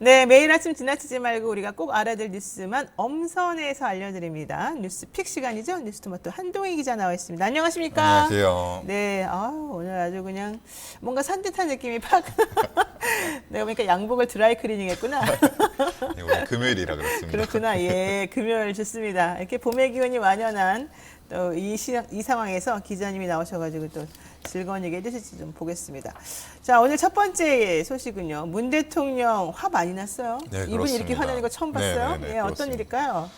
네, 매일 아침 지나치지 말고 우리가 꼭 알아야 될 뉴스만 엄선해서 알려드립니다. 뉴스픽 시간이죠. 뉴스토마토 한동희 기자 나와 있습니다. 안녕하십니까? 안녕하세요. 네, 오늘 아주 그냥 뭔가 산뜻한 느낌이 팍. 내가 보니까 양복을 드라이 클리닝 했구나. 네, 오늘 금요일이라 그렇습니다. 그렇구나. 예, 금요일 좋습니다. 이렇게 봄의 기운이 완연한 또 이 상황에서 기자님이 나오셔가지고 또 즐거운 얘기 해주실지 좀 보겠습니다. 자, 오늘 첫 번째 소식은요. 문 대통령 화 많이 났어요. 네, 이분이 그렇습니다. 이렇게 화내는 거 처음 봤어요. 네, 예, 어떤 그렇습니다. 일일까요?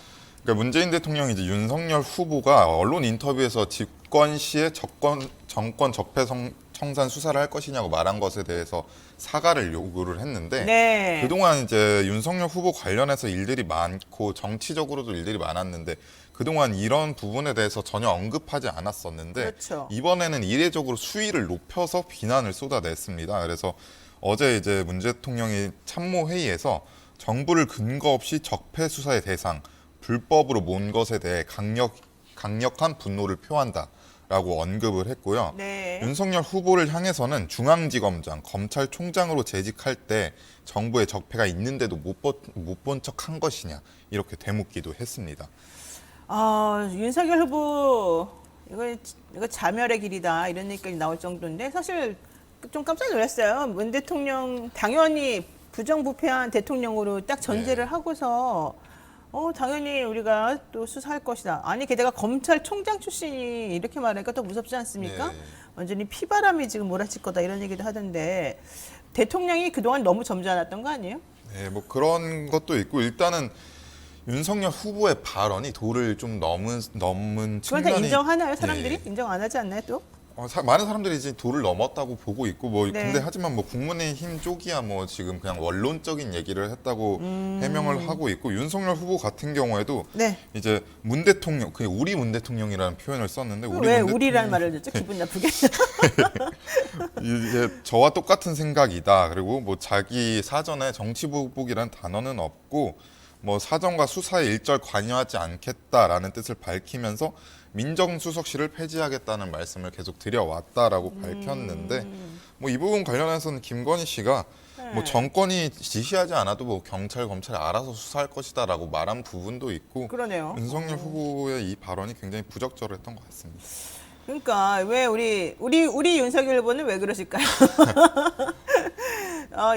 그러니까 문재인 대통령이 이제 윤석열 후보가 언론 인터뷰에서 집권 시에 정권 적폐 청산 수사를 할 것이냐고 말한 것에 대해서 사과를 요구를 했는데 네. 그동안 이제 윤석열 후보 관련해서 일들이 많고 정치적으로도 일들이 많았는데 그동안 이런 부분에 대해서 전혀 언급하지 않았었는데 그렇죠. 이번에는 이례적으로 수위를 높여서 비난을 쏟아냈습니다. 그래서 어제 이제 문 대통령이 참모회의에서 정부를 근거 없이 적폐 수사의 대상, 불법으로 모은 것에 대해 강력한 분노를 표한다라고 언급을 했고요. 네. 윤석열 후보를 향해서는 중앙지검장, 검찰총장으로 재직할 때 정부의 적폐가 있는데도 못 본 척 한 것이냐 이렇게 되묻기도 했습니다. 윤석열 후보 이거 자멸의 길이다 이런 얘기까지 나올 정도인데 사실 좀 깜짝 놀랐어요. 문 대통령 당연히 부정부패한 대통령으로 딱 전제를 네. 하고서 당연히 우리가 또 수사할 것이다. 아니 게다가 검찰총장 출신이 이렇게 말하니까 더 무섭지 않습니까? 네. 완전히 피바람이 지금 몰아칠 거다 이런 얘기도 하던데 대통령이 그동안 너무 점잖았던 거 아니에요? 네, 뭐 그런 것도 있고 일단은 윤석열 후보의 발언이 도를 좀 넘은 그건 다 측면이 인정하나요? 사람들이? 예. 인정 안 하지 않나요 또? 많은 사람들이 이제 도를 넘었다고 보고 있고 뭐 네. 근데 하지만 뭐 국민의힘 쪽이야 뭐 지금 그냥 원론적인 얘기를 했다고 해명을 하고 있고 윤석열 후보 같은 경우에도 네. 이제 문 대통령 그 우리 문 대통령이라는 표현을 썼는데 왜 우리라는 말을 듣죠? 기분 나쁘게. 이제 저와 똑같은 생각이다. 그리고 뭐 자기 사전에 정치보복이라는 단어는 없고 뭐 사정과 수사에 일절 관여하지 않겠다라는 뜻을 밝히면서 민정수석실을 폐지하겠다는 말씀을 계속 드려왔다라고 밝혔는데 뭐 이 부분 관련해서는 김건희 씨가 뭐 정권이 지시하지 않아도 뭐 경찰 검찰이 알아서 수사할 것이다라고 말한 부분도 있고 그러네요. 윤석열 후보의 이 발언이 굉장히 부적절했던 것 같습니다. 그러니까 왜 우리 윤석열 후보는 왜 그러실까요?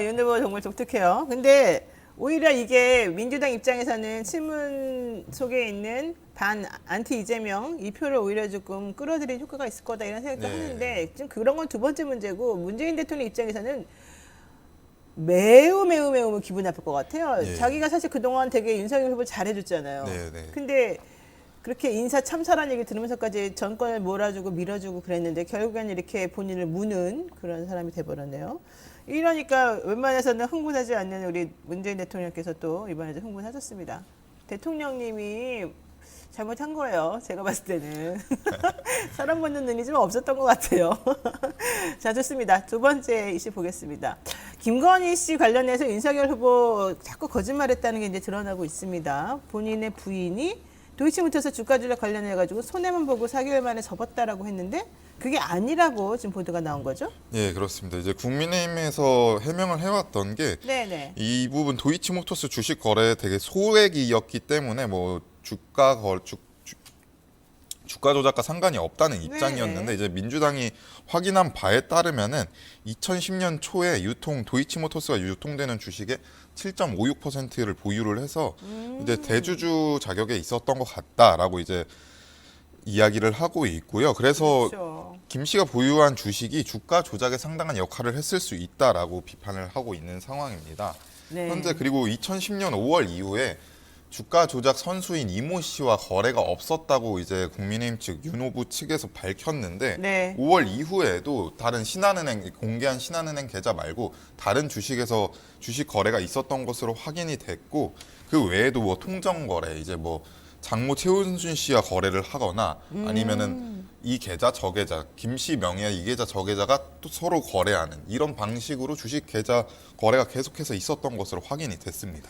윤 후보 정말 독특해요. 근데 오히려 이게 민주당 입장에서는 친문 속에 있는 반 안티 이재명 이 표를 오히려 조금 끌어들인 효과가 있을 거다 이런 생각도 네. 하는데 지금 그런 건 두 번째 문제고 문재인 대통령 입장에서는 매우 기분 나쁠 것 같아요. 예. 자기가 사실 그동안 되게 윤석열 후보 잘해줬잖아요. 네, 네. 근데 그렇게 인사 참사라는 얘기 들으면서까지 정권을 몰아주고 밀어주고 그랬는데 결국엔 이렇게 본인을 무는 그런 사람이 돼버렸네요. 이러니까 웬만해서는 흥분하지 않는 우리 문재인 대통령께서 또 이번에도 흥분하셨습니다. 대통령님이 잘못한 거예요. 제가 봤을 때는. 사람 보는 눈이 좀 없었던 것 같아요. 자, 좋습니다. 두 번째 이슈 보겠습니다. 김건희 씨 관련해서 윤석열 후보 자꾸 거짓말했다는 게 이제 드러나고 있습니다. 본인의 부인이 도이치모터스 주가 조작 관련해가지고 손해만 보고 4개월 만에 접었다라고 했는데 그게 아니라고 지금 보도가 나온 거죠? 예, 그렇습니다. 이제 국민의힘에서 해명을 해왔던 게 네네. 이 부분 도이치모터스 주식 거래 되게 소액이었기 때문에 뭐 주가 조작과 상관이 없다는 입장이었는데 이제 민주당이 확인한 바에 따르면은 2010년 초에 도이치모터스가 유통되는 주식의 7.56%를 보유를 해서 이제 대주주 자격에 있었던 것 같다라고 이제 이야기를 하고 있고요. 그래서 그렇죠. 김 씨가 보유한 주식이 주가 조작에 상당한 역할을 했을 수 있다라고 비판을 하고 있는 상황입니다. 네. 현재 그리고 2010년 5월 이후에 주가 조작 선수인 이모 씨와 거래가 없었다고 이제 국민의힘 측 윤 후보 측에서 밝혔는데 네. 5월 이후에도 다른 신한은행 공개한 신한은행 계좌 말고 다른 주식에서 주식 거래가 있었던 것으로 확인이 됐고 그 외에도 뭐 통정 거래 이제 뭐 장모 최은순 씨와 거래를 하거나 아니면은 이 계좌 저 계좌 김 씨 명의의 이 계좌 저 계좌가 또 서로 거래하는 이런 방식으로 주식 계좌 거래가 계속해서 있었던 것으로 확인이 됐습니다.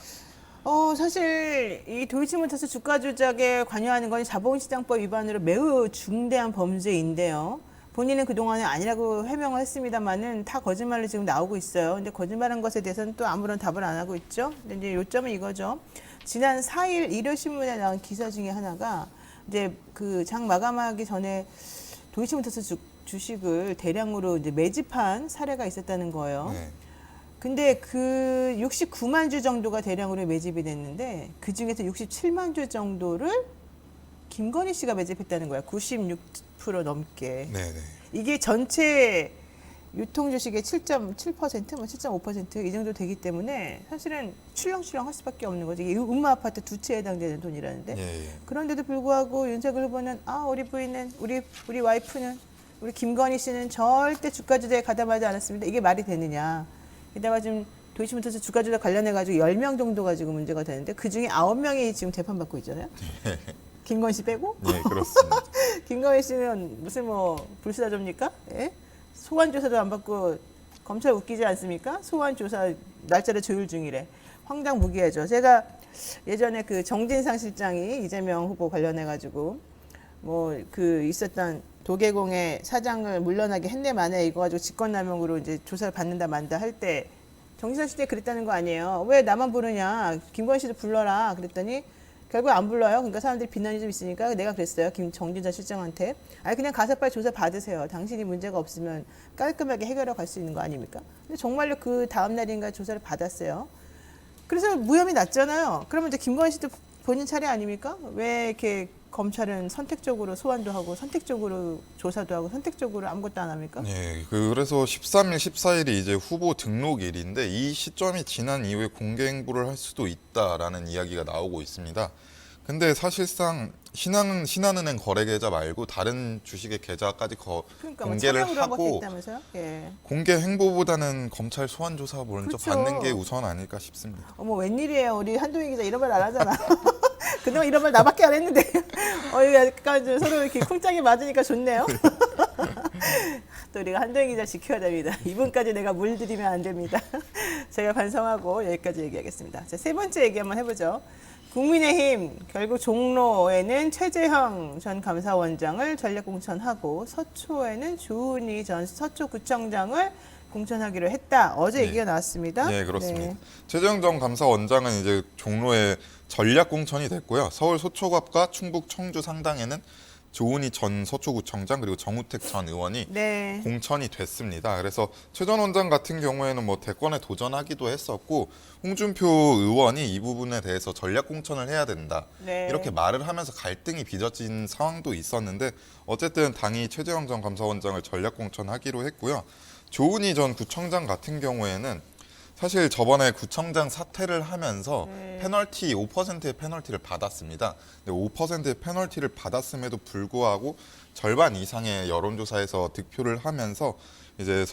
사실 이 도이치모터스 주가 조작에 관여하는 건 자본시장법 위반으로 매우 중대한 범죄인데요. 본인은 그동안에 아니라고 해명을 했습니다만은 다 거짓말로 지금 나오고 있어요. 근데 거짓말한 것에 대해서는 또 아무런 답을 안 하고 있죠. 근데 이제 요점은 이거죠. 지난 4일 일요신문에 나온 기사 중에 하나가 이제 그 장 마감하기 전에 도이치모터스 주식을 대량으로 이제 매집한 사례가 있었다는 거예요. 네. 근데 그 69만 주 정도가 대량으로 매집이 됐는데 그 중에서 67만 주 정도를 김건희 씨가 매집했다는 거야. 96% 넘게. 네, 네. 이게 전체 유통 주식의 7.7%, 뭐 7.5%이 정도 되기 때문에 사실은 출렁출렁 할 수밖에 없는 거지. 이게 음마 아파트 두 채에 해당되는 돈이라는데. 예, 예. 그런데도 불구하고 윤석열 후보는 우리 부인은 우리 와이프는 우리 김건희 씨는 절대 주가 조작에 가담하지 않았습니다. 이게 말이 되느냐. 게다가 지금 도이치모터스 주가 조작 관련해 가지고 10명 정도가 지금 문제가 되는데 그 중에 9명이 지금 재판받고 있잖아요. 김건희 씨 빼고? 네, 그렇습니다. 김건희 씨는 무슨 뭐 불사조입니까? 예? 소환 조사도 안 받고 검찰 웃기지 않습니까? 소환 조사 날짜를 조율 중이래. 황당무계하죠. 제가 예전에 그 정진상 실장이 이재명 후보 관련해 가지고 뭐 그 있었던 도계공의 사장을 물러나게 했네 만에 이거 가지고 직권남용으로 이제 조사를 받는다 만다 할 때 정진상 실장이 그랬다는 거 아니에요. 왜 나만 부르냐? 김건희 씨도 불러라. 그랬더니 결국 안 불러요. 그러니까 사람들이 비난이 좀 있으니까 내가 그랬어요. 정진상 실장한테. 아니 그냥 가서 빨리 조사 받으세요. 당신이 문제가 없으면 깔끔하게 해결하고 갈 수 있는 거 아닙니까? 근데 정말로 그 다음 날인가 조사를 받았어요. 그래서 무혐의 났잖아요. 그러면 이제 김건희 씨도 본인 차례 아닙니까? 왜 이렇게 검찰은 선택적으로 소환도 하고 선택적으로 조사도 하고 선택적으로 아무것도 안 합니까? 네, 그래서 13일, 14일이 이제 후보 등록일인데 이 시점이 지난 이후에 공개 행보를 할 수도 있다라는 이야기가 나오고 있습니다. 근데 사실상 신한은행 거래 계좌 말고 다른 주식의 계좌까지 그러니까 공개를 뭐 촬영으로 하고 있다면서요? 예. 공개 행보보다는 검찰 소환 조사 먼저 그렇죠. 받는 게 우선 아닐까 싶습니다. 어머 웬일이에요. 우리 한동희 기자 이런 말 안 하잖아. 그동안 이런 말 나밖에 안 했는데 이거 약간 좀 서로 이렇게 쿵짝이 맞으니까 좋네요. 또 우리가 한동희 기자 지켜야 됩니다. 이분까지 내가 물들이면 안 됩니다. 제가 반성하고 여기까지 얘기하겠습니다. 자, 세 번째 얘기 한번 해보죠. 국민의힘 결국 종로에는 최재형 전 감사원장을 전략 공천하고 서초에는 조은희 전 서초구청장을 공천하기로 했다. 어제 네. 얘기가 나왔습니다. 네, 그렇습니다. 네. 최재형 전 감사원장은 이제 종로에 전략 공천이 됐고요. 서울 서초갑과 충북 청주 상당에는 조은희 전 서초구청장 그리고 정우택 전 의원이 네. 공천이 됐습니다. 그래서 최 전 원장 같은 경우에는 뭐 대권에 도전하기도 했었고 홍준표 의원이 이 부분에 대해서 전략 공천을 해야 된다. 네. 이렇게 말을 하면서 갈등이 빚어진 상황도 있었는데 어쨌든 당이 최재형 전 감사원장을 전략 공천하기로 했고요. 조은희 전 구청장 같은 경우에는 사실 저번에 구청장 사퇴를 하면서 페널티 5%의 페널티를 받았습니다. 근데 5%의 페널티를 받았음에도 불구하고 절반 이상의 여론조사에서 득표를 하면서 이제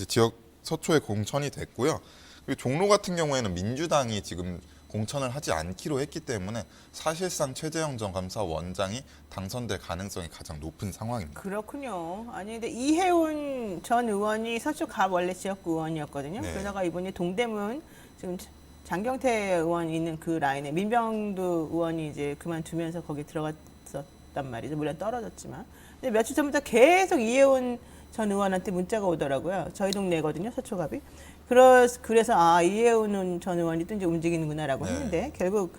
지역 서초에 공천이 됐고요. 그리고 종로 같은 경우에는 민주당이 지금 공천을 하지 않기로 했기 때문에 사실상 최재형 전 감사원장이 당선될 가능성이 가장 높은 상황입니다. 그렇군요. 아니 근데 이혜훈 전 의원이 서초갑 원래 지역구 의원이었거든요. 네. 그러다가 이분이 동대문 지금 장경태 의원 있는 그 라인에 민병두 의원이 이제 그만두면서 거기 들어갔었단 말이죠. 물론 떨어졌지만. 근데 며칠 전부터 계속 이혜훈 전 의원한테 문자가 오더라고요. 저희 동네거든요, 서초갑이. 그래서 이혜훈 전 의원이 또 이제 움직이는구나라고 네. 했는데 결국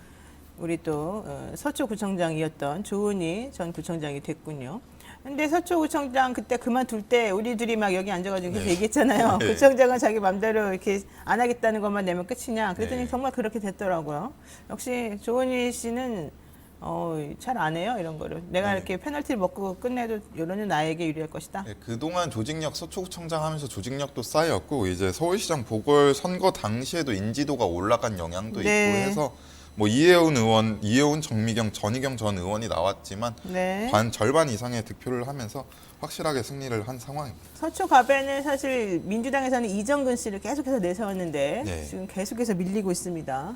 우리 또 서초구청장이었던 조은희 전 구청장이 됐군요. 근데 서초구청장 그때 그만둘 때 우리 둘이 막 여기 앉아가지고 계속 네. 얘기했잖아요. 네. 구청장은 자기 맘대로 이렇게 안 하겠다는 것만 내면 끝이냐. 그랬더니 네. 정말 그렇게 됐더라고요. 역시 조은희 씨는 잘 안 해요 이런 거를. 내가 네. 이렇게 페널티를 먹고 끝내도 여론은 나에게 유리할 것이다. 네, 그동안 조직력 서초구청장 하면서 조직력도 쌓였고 이제 서울시장 보궐선거 당시에도 인지도가 올라간 영향도 네. 있고 해서 뭐 이혜훈, 정미경, 전희경 전 의원이 나왔지만 네. 절반 이상의 득표를 하면서 확실하게 승리를 한 상황입니다. 서초갑에는 사실 민주당에서는 이정근 씨를 계속해서 내세웠는데 네. 지금 계속해서 밀리고 있습니다.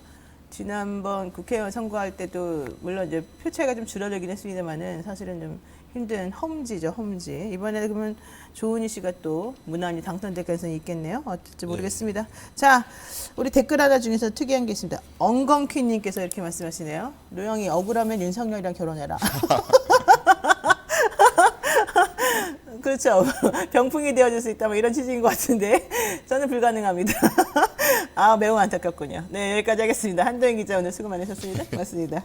지난번 국회의원 선거할 때도 물론 이제 표 차이가 좀 줄어들긴 했습니다만은 사실은 좀 힘든 험지죠, 험지. 이번에 그러면 조은희 씨가 또 무난히 당선될 가능성이 있겠네요. 어쩔지 모르겠습니다. 자, 우리 댓글 하나 중에서 특이한 게 있습니다. 엉겅퀴님께서 이렇게 말씀하시네요. 노영이 억울하면 윤석열이랑 결혼해라. 그렇죠. 병풍이 되어줄 수 있다 뭐 이런 취지인 것 같은데 저는 불가능합니다. 아 매우 안타깝군요. 네 여기까지 하겠습니다. 한도현 기자 오늘 수고 많으셨습니다. 고맙습니다.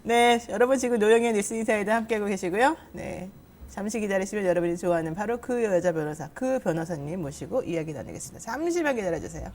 네 여러분 지금 노영의 뉴스 인사이드 함께하고 계시고요. 네 잠시 기다리시면 여러분이 좋아하는 바로 그 여자 변호사 그 변호사님 모시고 이야기 나누겠습니다. 잠시만 기다려주세요.